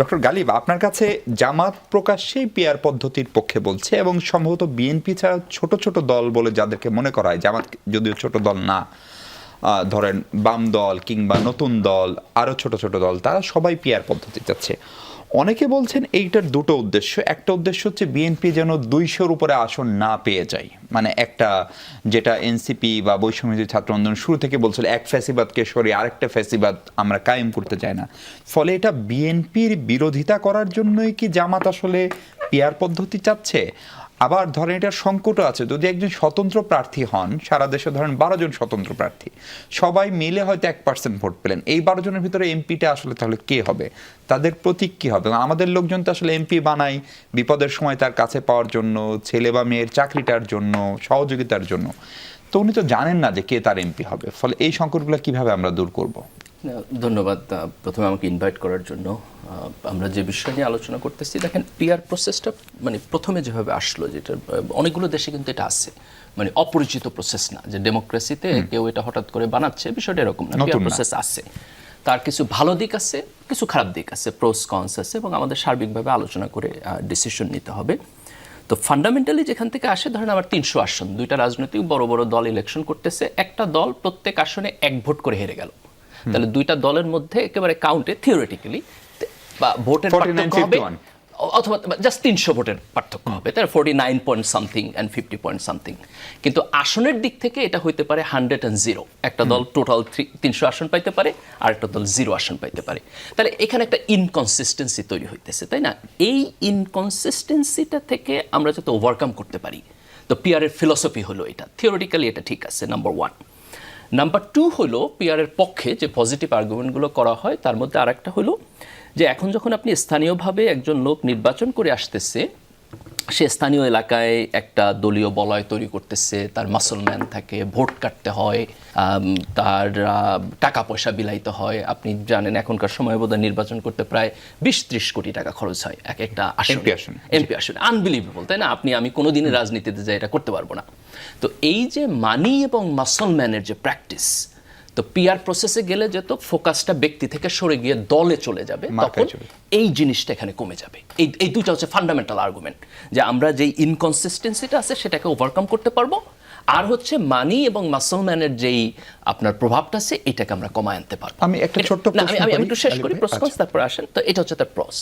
Doctor Ghalib, আপনার কাছে জামাত প্রকাশ্যেই peer পদ্ধতির পক্ষে বলছে এবং সম্ভবত বিএনপি ছাড়া ছোট ছোট দল বলে যাদেরকে মনে করা হয়, জামাত যদিও ছোট দল না, ধরেন বাম দল কিংবা নতুন দল, আরও ছোট ছোট দল, তারা সবাই পিয়ার পদ্ধতি চাচ্ছে। অনেকে বলছেন এইটার দুটো উদ্দেশ্য। একটা উদ্দেশ্য হচ্ছে বিএনপি যেন 200-র উপরে আসন না পেয়ে যায়, মানে একটা যেটা এনসিপি বা বৈষম্যবিরোধী ছাত্র আন্দোলন শুরু থেকে বলছিল, এক ফ্যাসিবাদকে সরিয়ে আরেকটা ফ্যাসিবাদ আমরা কায়েম করতে চাই না। ফলে এটা বিএনপির বিরোধিতা করার জন্যই কি জামাত আসলে পিয়ার পদ্ধতি চাচ্ছে? আবার ধরেন এটার সংকটও আছে, যদি একজন স্বতন্ত্র প্রার্থী হন, সারা দেশে ধরেন 12 জন স্বতন্ত্র প্রার্থী, সবাই মিলে হয়তো 1% ভোট পেলেন, এই 12 জনের ভিতরে এমপিটা আসলে তাহলে কে হবে, তাদের প্রতীক কি হবে? আমাদের লোকজন তো আসলে এমপি বানায় বিপদের সময় তার কাছে পাওয়ার জন্য, ছেলে বা মেয়ের চাকরিটার জন্য, সহযোগিতার জন্য। তো উনি তো জানেন না যে কে তার এমপি হবে। ফলে এই সংকটগুলো কিভাবে আমরা দূর করব? ধন্যবাদ প্রথমে আমাকে ইনভাইট করার জন্য। আমরা যে বিষয় নিয়ে আলোচনা করতেছি, দেখেন পিআর প্রসেসটা মানে প্রথমে যেভাবে আসলো, যেটা অনেকগুলো দেশে কিন্তু এটা আছে, মানে অপরিচিত প্রসেস না যে ডেমোক্রেসিতে কেউ এটা হঠাৎ করে বানাচ্ছে, বিষয়টা এরকম না। পিআর প্রসেস আছে, তার কিছু ভালো দিক আছে, কিছু খারাপ দিক আছে, প্রোস কনস আছে, এবং আমাদের সার্বিকভাবে আলোচনা করে ডিসিশন নিতে হবে। তো ফান্ডামেন্টালি যেখান থেকে আসে, ধরেন আমার 300 আসন, দুইটা রাজনৈতিক বড় বড় দল ইলেকশন করতেছে, একটা দল প্রত্যেক আসনে 1 ভোট করে হেরে গেল, তাহলে দুইটা দলের মধ্যে একেবারে কাউন্টে থিওরিটিক্যালি বা ভোটের পার্থক্য হবে, অথবা জাস্ট 300 ভোটের পার্থক্য হবে, তার 49 point something and 50 point something. কিন্তু আসনের দিক থেকে এটা হইতে পারে 100 and 0, একটা দল টোটাল 300 আসন পাইতে পারে, আর একটা দল 0 আসন পাইতে পারে। তাহলে এখানে একটা ইনকনসিস্টেন্সি তৈরি হইতেছে, তাই না? এই ইনকনসিস্টেন্সিটা থেকে আমরা যাতে ওভারকাম করতে পারি, তো পিআরের ফিলসফি হলো এটা। থিওরিটিক্যালি এটা ঠিক আছে, নাম্বার 1। নাম্বার 2 হলো পিআরের পক্ষে যে পজিটিভ আর্গুমেন্টগুলো করা হয়, তার মধ্যে আরেকটা হলো যে এখন যখন আপনি স্থানীয়ভাবে একজন লোক নির্বাচন করে আসতেছে, সে স্থানীয় এলাকায় একটা দলীয় বলয় তৈরি করতেছে, তার মাসলম্যান থাকে, ভোট কাটতে হয়, তার টাকা পয়সা বিলাইতে হয়। আপনি জানেন এখনকার সময় বোধহয় নির্বাচন করতে প্রায় 20-30 কোটি টাকা খরচ হয় এক একটা এমপি আসনে। আনবিলিভেবল, তাই না? আমি কোনোদিনই রাজনীতিতে যাই এটা করতে পারবো না। তো এই যে মানি এবং মাসলম্যানের যে প্র্যাকটিস, তো পিআর প্রসেসে গেলে যেত ফোকাসটা ব্যক্তি থেকে সরে গিয়ে দলে চলে যাবে, তখন এই জিনিসটা এখানে কমে যাবে। এই দুইটা হচ্ছে ফান্ডামেন্টাল আর্গুমেন্ট, যে আমরা যেই ইনকনসিস্টেন্সিটা আছে সেটাকে ওভারকাম করতে পারবো, আর হচ্ছে মানি এবং মাসলম্যানের যেই আপনার প্রভাবটা আছে এটাকে আমরা কমায় আনতে পারবো। আমি একটা ছোট্ট প্রশ্ন আমি একটু শেষ করি, প্রশ্ন তারপর আসেন। তো এটা হচ্ছে তার প্রস।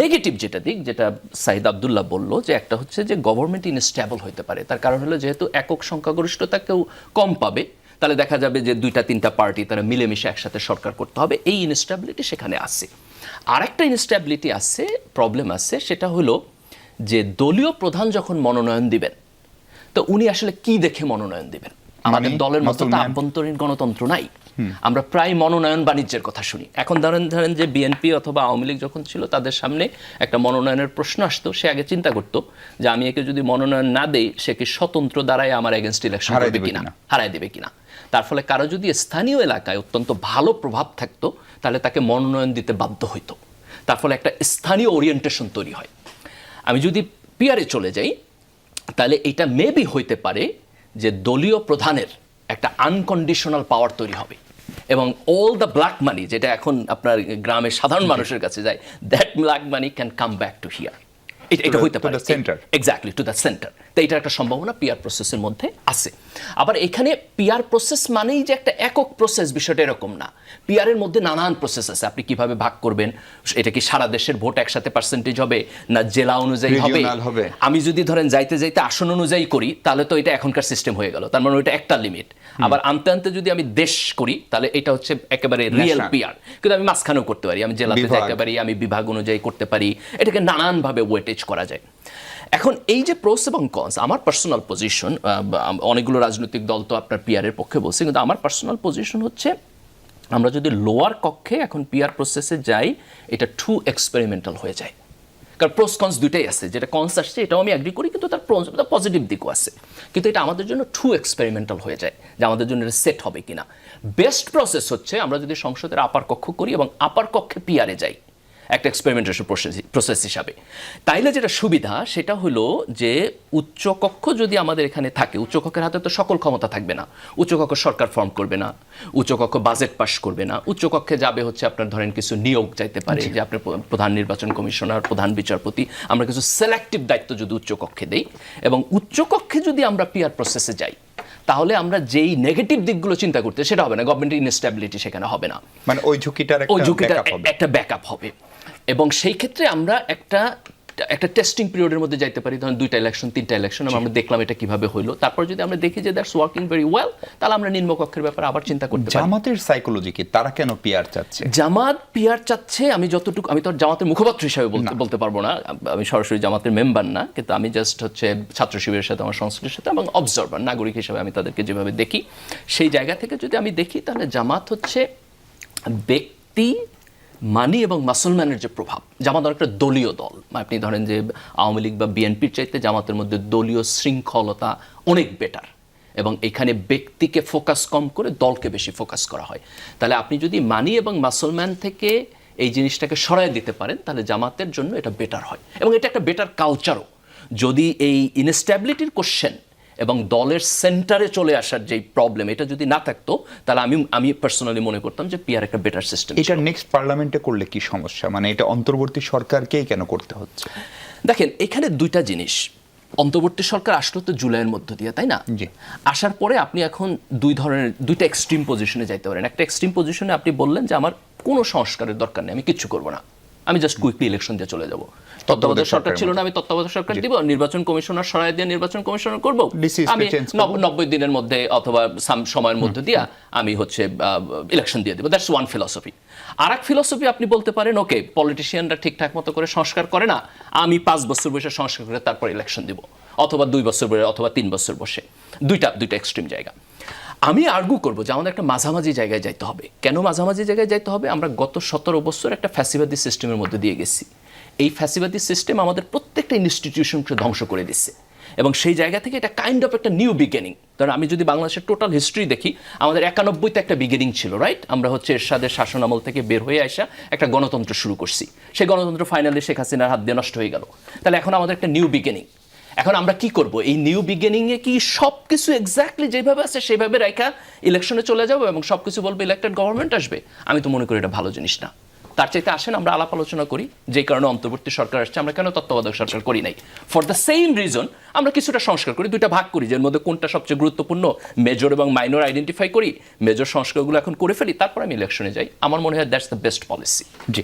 নেগেটিভ যেটা দিক, যেটা সাইদ আব্দুল্লাহ বলল, যে একটা হচ্ছে যে গভর্নমেন্ট ইনস্টেবল হতে পারে। তার কারণ হলো যেহেতু একক সংখ্যাগরিষ্ঠতা কেউ কম পাবে, তাহলে দেখা যাবে যে 2-3টা পার্টি তারা মিলেমিশে একসাথে সরকার করতে হবে, এই ইনস্টেবিলিটি সেখানে আছে। আরেকটা ইনস্টেবিলিটি আছে, প্রবলেম আছে, সেটা হলো যে দলীয় প্রধান যখন মনোনয়ন দিবেন, তো উনি আসলে কি দেখে মনোনয়ন দিবেন? আমাদের দলের মতো তো আভ্যন্তরীণ গণতন্ত্র নাই। আমরা প্রায় মনোনয়ন বাণিজ্যের কথা শুনি। এখন ধরেন যে বিএনপি অথবা আওয়ামী লীগ যখন ছিল, তাদের সামনে একটা মনোনয়নের প্রশ্ন আসতো, সে আগে চিন্তা করতো যে আমি একে যদি মনোনয়ন না দেই, সে কি স্বতন্ত্র দ্বারাই আমার এগেনস্ট ইলেকশন করবে কিনা, হারাই দেবে কিনা। তার ফলে কারো যদি স্থানীয় এলাকায় অত্যন্ত ভালো প্রভাব থাকতো, তাহলে তাকে মনোনয়ন দিতে বাধ্য হইতো। তার ফলে একটা স্থানীয় ওরিয়েন্টেশন তৈরি হয়। আমি যদি পিআরে চলে যাই, তাহলে এটা মেবি হইতে পারে যে দলীয় প্রধানের একটা আনকন্ডিশনাল পাওয়ার তৈরি হবে, এবং অল দ্য ব্ল্যাক মানি যেটা এখন আপনার গ্রামের সাধারণ মানুষের কাছে যায়, that black money can come back to here. এটা হইতে পারে এক্স্যাক্টলি টু দ্য সেন্টার। তো এটার একটা সম্ভাবনা পিআর প্রসেসের মধ্যে আছে। আবার এখানে পিআর প্রসেস মানেই যে একটা একক প্রসেস, বিষয়টা এরকম না। পিআর এর মধ্যে নানান প্রসেস আছে। আপনি কিভাবে ভাগ করবেন, এটা কি সারা দেশের ভোট একসাথে পার্সেন্টেজ হবে, না জেলা অনুযায়ী হবে? আমি যদি ধরেন যাইতে যাইতে আসন অনুযায়ী করি, তাহলে তো এটা এখনকার সিস্টেম হয়ে গেল, তার মানে ওইটা একটা লিমিট। আবার আনতে আনতে যদি আমি দেশ করি, তাহলে এটা হচ্ছে একেবারে রিয়েল পিআর। কিন্তু আমি মাঝখানেও করতে পারি, আমি জেলাতে যাইতে পারি, আমি বিভাগ অনুযায়ী করতে পারি, এটাকে নানানভাবে ওয়েটেজ করা যায়। এখন এই যে প্রোস এবং কনস, আমার পার্সোনাল পজিশন, অনেকগুলো রাজনৈতিক দল তো আপনার পিআরের পক্ষে বলছে, কিন্তু আমার পার্সোনাল পজিশন হচ্ছে আমরা যদি লোয়ার কক্ষে এখন পিআর প্রসেসে যাই, এটা টু এক্সপেরিমেন্টাল হয়ে যায়। কারণ প্রোস কনস দুইটাই আছে, যেটা কনস আসছে এটাও আমি অ্যাগ্রি করি, কিন্তু তার পজিটিভ দিকও আছে। কিন্তু এটা আমাদের জন্য টু এক্সপেরিমেন্টাল হয়ে যায়, যে আমাদের জন্য এটা সেট হবে কিনা। বেস্ট প্রসেস হচ্ছে আমরা যদি সংসদের আপার কক্ষ করি এবং আপার কক্ষে পিআরে যাই, একটা এক্সপেরিমেন্টেশন প্রসেস হিসাবে। তাইলে যেটা সুবিধা সেটা হলো যে উচ্চকক্ষ যদি আমাদের এখানে থাকে, উচ্চকক্ষের হাতে তো সকল ক্ষমতা থাকবে না। উচ্চকক্ষ সরকার ফর্ম করবে না, উচ্চকক্ষ বাজেট পাস করবে না, উচ্চকক্ষে যাবে হচ্ছে আপনার ধরেন কিছু নিয়োগ যাইতে পারে, যে আপনার প্রধান নির্বাচন কমিশনার, প্রধান বিচারপতি, আমরা কিছু সিলেক্টিভ দায়িত্ব যদি উচ্চকক্ষে দেই, এবং উচ্চকক্ষে যদি আমরা পিআর প্রসেসে যাই, তাহলে আমরা যেই নেগেটিভ দিকগুলো চিন্তা করতে সেটা হবে না, গভর্নমেন্টের ইনস্টেবিলিটি সেখানে হবে না, মানে ওই ঝুঁকিটার একটা ব্যাকআপ হবে। এবং সেই ক্ষেত্রে আমরা একটা টেস্টিং পিরিয়ডের মধ্যে যাইতে পারি, ধরেন 2টা ইলেকশন 3টা ইলেকশন, আমরা দেখলাম এটা কিভাবে হইলো, তারপর যদি আমরা দেখি যে দ্যাটস ওয়ার্কিং ভেরি ওয়েল, তাহলে আমরা নিম্নকক্ষের ব্যাপারে আবার চিন্তা করতে পারি। জামাতের সাইকোলজি কি, তারা কেন পিআর চাচ্ছে? জামাত পিআর চাচ্ছে, আমি তো জামাতের মুখপাত্র হিসাবে বলতে পারবো না, আমি সরাসরি জামাতের মেম্বার না, কিন্তু আমি জাস্ট হচ্ছে ছাত্র শিবিরের সাথে, আমার সংস্কৃতির সাথে, এবং অবজারভার নাগরিক হিসাবে আমি তাদেরকে যেভাবে দেখি, সেই জায়গা থেকে যদি আমি দেখি, তাহলে জামাত হচ্ছে ব্যক্তি, মানি এবং মুসলমানের যে প্রভাব, জামাত অনেকটা দলীয় দল। আপনি ধরেন যে আওয়ামী লীগ বা বিএনপির চাইতে জামাতের মধ্যে দলীয় শৃঙ্খলতা অনেক বেটার, এবং এখানে ব্যক্তিকে ফোকাস কম করে দলকে বেশি ফোকাস করা হয়। তাহলে আপনি যদি মানি এবং মুসলমান থেকে এই জিনিসটাকে সরায় দিতে পারেন, তাহলে জামাতের জন্য এটা বেটার হয়, এবং এটা একটা বেটার কালচারও। যদি এই ইনস্ট্যাবিলিটির কোশ্চেন এবং দলের সেন্টারে চলে আসার যে প্রবলেম, এটা যদি না থাকতো, তাহলে আমি পার্সোনালি মনে করতাম যে পিআর একটা বেটার সিস্টেম। এটা নেক্সট পার্লামেন্টে করলে কি সমস্যা, মানে এটা অন্তর্বর্তী সরকারকেই কেন করতে হচ্ছে? দেখেন, এখানে দুইটা জিনিস, অন্তর্বর্তী সরকার আসলো তো জুলাইয়ের মধ্য দিয়ে, তাই না? আসার পরে আপনি এখন দুইটা এক্সট্রিম পজিশনে যাইতে পারেন। একটা এক্সট্রিম পজিশনে আপনি বললেন যে আমার কোনো সংস্কারের দরকার নেই, আমি কিচ্ছু করবো না, আমি জাস্ট কুইকলি ইলেকশন দিয়ে চলে যাব। তত্ত্বাবধায়ক সরকার ছিল না, আমি তত্ত্বাবধায়ক সরকার দিব, নির্বাচন কমিশনার সরাই দিয়ে নির্বাচন কমিশনার করব, আমি 90 দিনের মধ্যে অথবা সময়ের মধ্যে দিয়ে আমি হচ্ছে ইলেকশন দিয়ে দেবো। That's one philosophy. আর এক ফিলসফি আপনি বলতে পারেন, ওকে, পলিটিশিয়ানরা ঠিকঠাক মতো করে সংস্কার করে না, আমি 5 বছর বসে সংস্কার করে তারপর ইলেকশন দিব, অথবা 2 বছর বসে, অথবা 3 বছর বসে। দুইটা এক্সট্রিম জায়গা। আমি আর্গু করবো যে আমাদের একটা মাঝামাঝি জায়গায় যাইতে হবে। কেন মাঝামাঝি জায়গায় যাইতে হবে? আমরা গত 17 বছর একটা ফ্যাসিবাদী সিস্টেমের মধ্যে দিয়ে গেছি। এই ফ্যাসিবাদী সিস্টেম আমাদের প্রত্যেকটা ইনস্টিটিউশনকে ধ্বংস করে দিচ্ছে, এবং সেই জায়গা থেকে এটা কাইন্ড অফ একটা নিউ বিগিনিং। ধরুন, আমি যদি বাংলাদেশের টোটাল হিস্ট্রি দেখি, আমাদের 91-তে একটা বিগিনিং ছিল, রাইট? আমরা হচ্ছে এরশাদের শাসন আমল থেকে বের হয়ে আসা একটা গণতন্ত্র শুরু করছি। সেই গণতন্ত্র ফাইনালি শেখ হাসিনার হাত দিয়ে নষ্ট হয়ে গেল। তাহলে এখন আমাদের একটা নিউ বিগিনিং। এখন আমরা কি করব? এই নিউ বিগিনিংয়ে কি সব কিছু এক্স্যাক্টলি যেভাবে আছে সেভাবে রাখা ইলেকশনে চলে যাবো এবং সব কিছু বলবে ইলেক্টেড গভর্নমেন্ট আসবে? আমি তো মনে করি এটা ভালো জিনিস না। তার চাইতে আসেন আমরা আলাপ আলোচনা করি, যে কারণে অন্তর্বর্তী সরকার আসছে, আমরা কেন তত্ত্বাবধায়ক সরকার করি নাই? ফর দ্য সেম রিজন আমরা কিছুটা সংস্কার করি, দুইটা ভাগ করি, যার মধ্যে কোনটা সবচেয়ে গুরুত্বপূর্ণ, মেজর এবং মাইনর আইডেন্টিফাই করি, মেজর সংস্কারগুলো এখন করে ফেলি, তারপর আমি ইলেকশনে যাই। আমার মনে হয় that's the best policy. G.